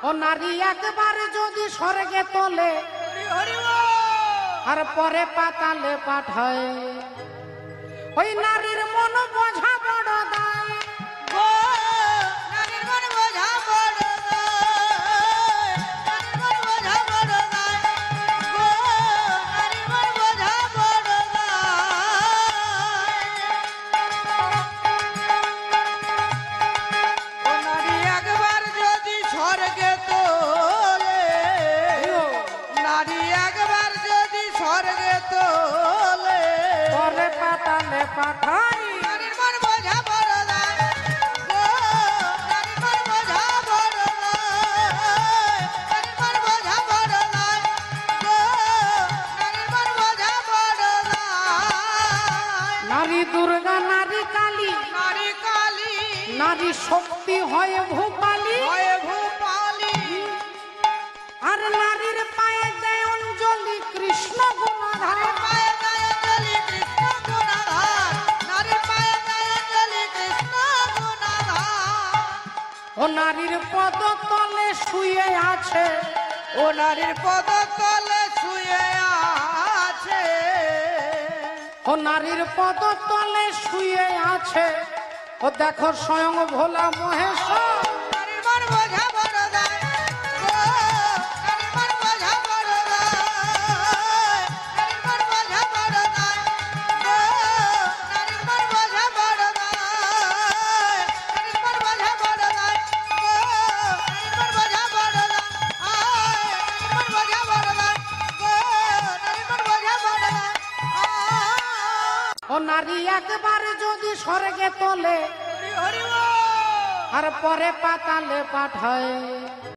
ও নারী একবার যদি স্বর্গে তোলে আর পরে পাতালে পাঠায়, ওই নারীর মন বোঝা বড় দায়। নারীর মন বোঝা বড় দায়, নারীর মন বোঝা বড় দায়, নারীর মন বোঝা বড় দায়। ও নারী একবার যদি স্বর্গে তোলে, নারী একবার যদি স্বর্গে তোলে পরে পাতালে পাঠায়, নারীর মন বোঝা বড় দায়, নারীর মন বোঝা বড় দায়, নারীর মন বোঝা বড় দায়, নারীর মন বোঝা বড় দায়। নারী দুর্গা নারী কালী, নারী কালী নারী শক্তি হয় ভূপালী, হয় ভূপালী, আর নারীর পায়ে দেয় অঞ্জলি কৃষ্ণ গুণাধার। পায়ে দেয় অঞ্জলি কৃষ্ণ গুণাধার, নারীর পায়ে দেয় অঞ্জলি কৃষ্ণ গুণাধার। ও নারীর পদ তলে শুয়ে আছে, ও নারীর পদতলে শুয়ে আছে, ও নারীর পদ তলে শুয়ে আছে, ও দেখো স্বয়ং ভোলা মহেশ্বর। নারীর মন বোঝা বড় দায়, নারীর মন বোঝা বড় দায়, নারীর মন বোঝা বড় দায়, নারীর মন বোঝা বড় দায়, নারীর মন বোঝা বড় দায়, নারীর মন বোঝা বড় দায়, নারীর মন বোঝা বড় দায়, নারীর মন বোঝা বড় দায়। ও নারী একবার যদি স্বর্গে তোলে হরি হরি বল। আর পরে পাতালে পাঠায়,